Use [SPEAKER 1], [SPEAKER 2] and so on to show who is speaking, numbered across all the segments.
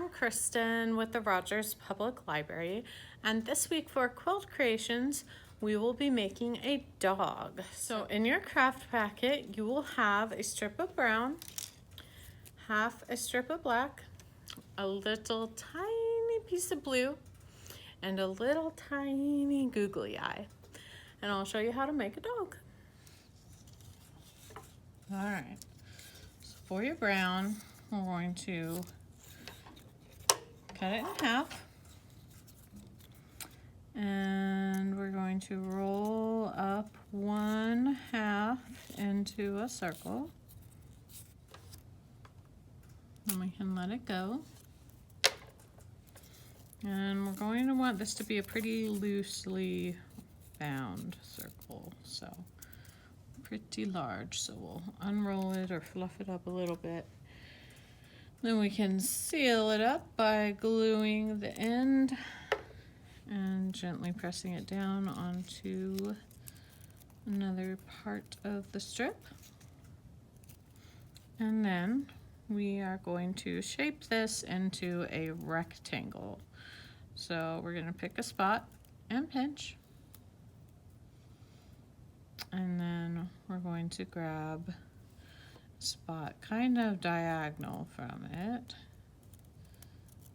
[SPEAKER 1] I'm Kristen with the Rogers Public Library, and this week for Quilled Creations, we will be making a dog. So in your craft packet, you will have a strip of brown, half a strip of black, a little tiny piece of blue, and a little tiny googly eye. And I'll show you how to make a dog. All right, so for your brown, we're going to cut it in half. And we're going to roll up 1/2 into a circle. And we can let it go. And we're going to want this to be a pretty loosely bound circle, so pretty large. So we'll unroll it or fluff it up a little bit. Then we can seal it up by gluing the end and gently pressing it down onto another part of the strip. And then we are going to shape this into a rectangle. So we're going to pick a spot and pinch. And then we're going to grab a spot kind of diagonal from it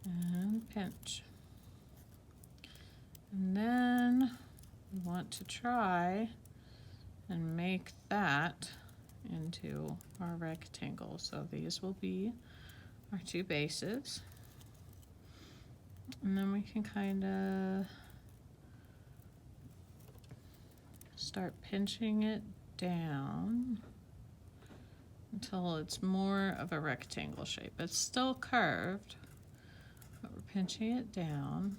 [SPEAKER 1] and pinch. And then we want to try and make that into our rectangle. So these will be our two bases. And then we can kind of start pinching it down until it's more of a rectangle shape. It's still curved, but we're pinching it down.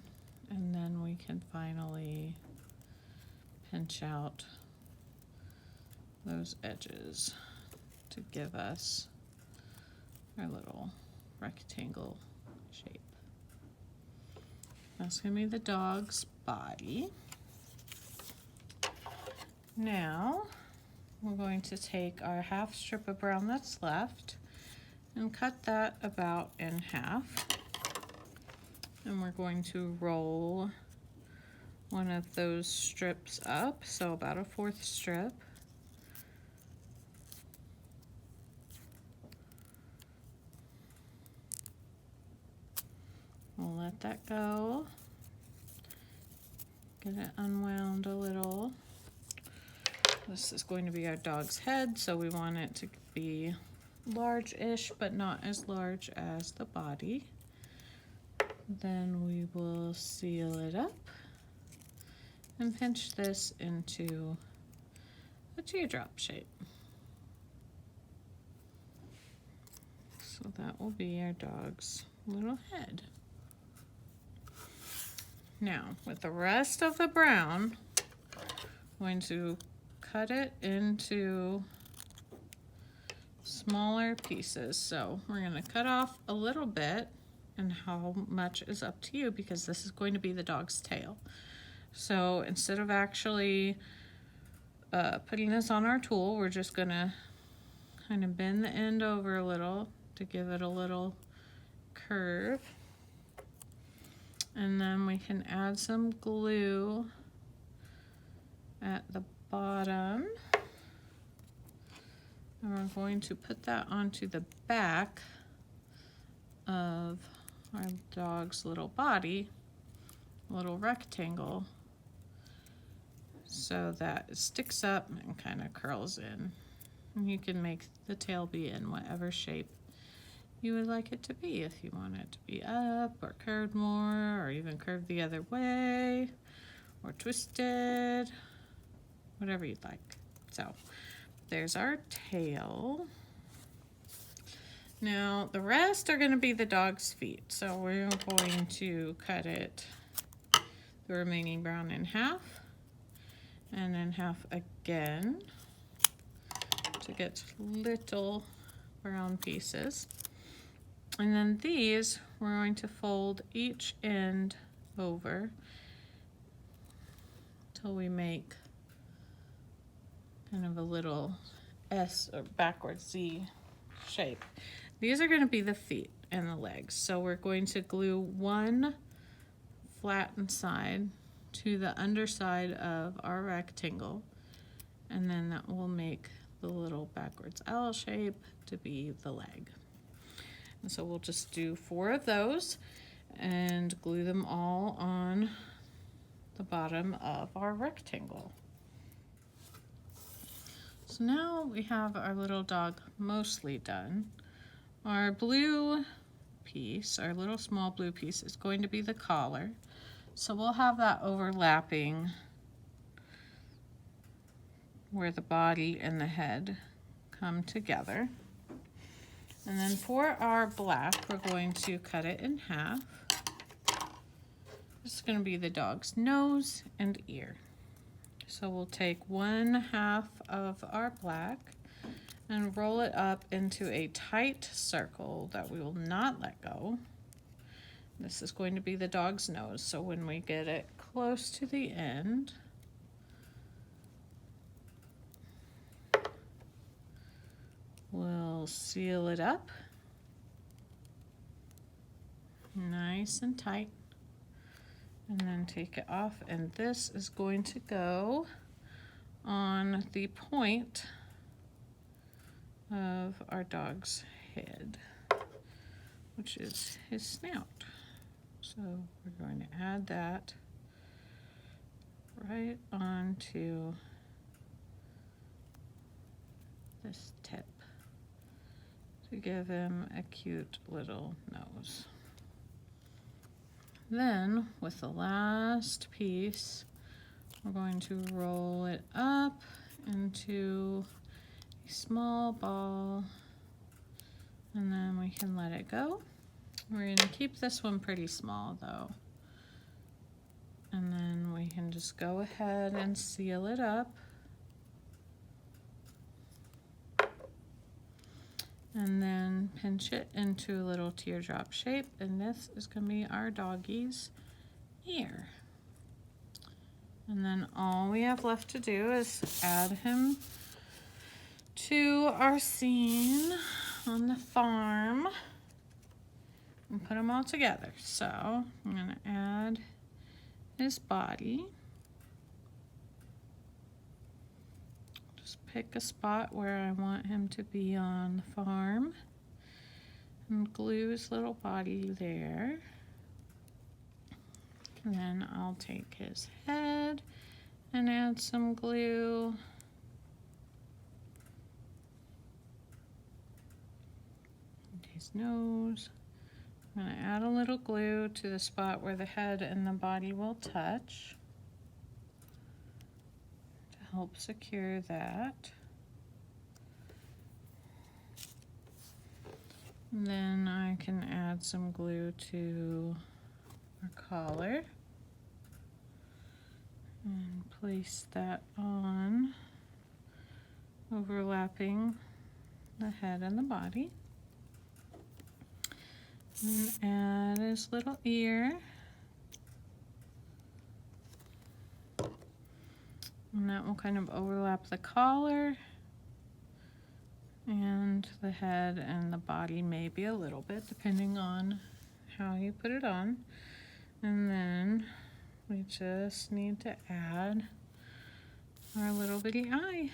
[SPEAKER 1] And then we can finally pinch out those edges to give us our little rectangle shape. That's going to be the dog's body. Now we're going to take our half strip of brown that's left and cut that about in half. And we're going to roll one of those strips up, so about a 1/4 strip. We'll let that go. Get it unwound a little. This is going to be our dog's head, so we want it to be large-ish, but not as large as the body. Then we will seal it up and pinch this into a teardrop shape. So that will be our dog's little head. Now, with the rest of the brown, I'm going to cut it into smaller pieces. So we're going to cut off a little bit, and how much is up to you because this is going to be the dog's tail. So instead of actually putting this on our tool, we're just going to kind of bend the end over a little to give it a little curve. And then we can add some glue at the bottom. And we're going to put that onto the back of our dog's little body, little rectangle, so that it sticks up and kind of curls in. And you can make the tail be in whatever shape you would like it to be. If you want it to be up or curved more, or even curved the other way, or twisted, whatever you'd like. So there's our tail. Now the rest are going to be the dog's feet. So we're going to cut it, the remaining brown, in half, and then half again to get little brown pieces. And then these, we're going to fold each end over till we make kind of a little S or backwards Z shape. These are going to be the feet. and the legs. So we're going to glue one flattened side to the underside of our rectangle, and then that will make the little backwards L shape to be the leg. And so we'll just do 4 of those and glue them all on the bottom of our rectangle. So now we have our little dog mostly done. Our blue piece, our little small blue piece, is going to be the collar. So we'll have that overlapping where the body and the head come together. And then for our black, we're going to cut it in half. This is going to be the dog's nose and ear. So we'll take 1/2 of our black and roll it up into a tight circle that we will not let go. This is going to be the dog's nose, so when we get it close to the end, we'll seal it up nice and tight, and then take it off, and this is going to go on the point of our dog's head, which is his snout. So we're going to add that right onto this tip to give him a cute little nose. Then with the last piece, we're going to roll it up into a small ball, and then we can let it go. We're going to keep this one pretty small though. And then we can just go ahead and seal it up. And then pinch it into a little teardrop shape, and this is going to be our doggy's ear. And then all we have left to do is add him to our scene on the farm and put them all together. So I'm going to add his body. Just pick a spot where I want him to be on the farm and glue his little body there. And then I'll take his head and add some glue. And his nose. I'm going to add a little glue to the spot where the head and the body will touch to help secure that. And then I can add some glue to our collar and place that on, overlapping the head and the body. And add his little ear. And that will kind of overlap the collar and the head and the body, maybe a little bit, depending on how you put it on. And then we just need to add our little bitty eye.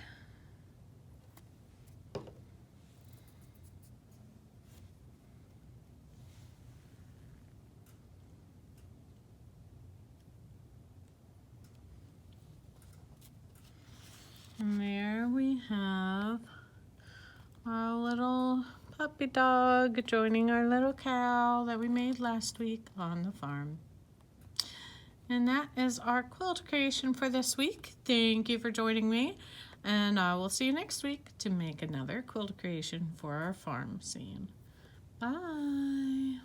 [SPEAKER 1] And there we have our little puppy dog joining our little cow that we made last week on the farm. And that is our quilt creation for this week. Thank you for joining me, and I will see you next week to make another quilt creation for our farm scene. Bye.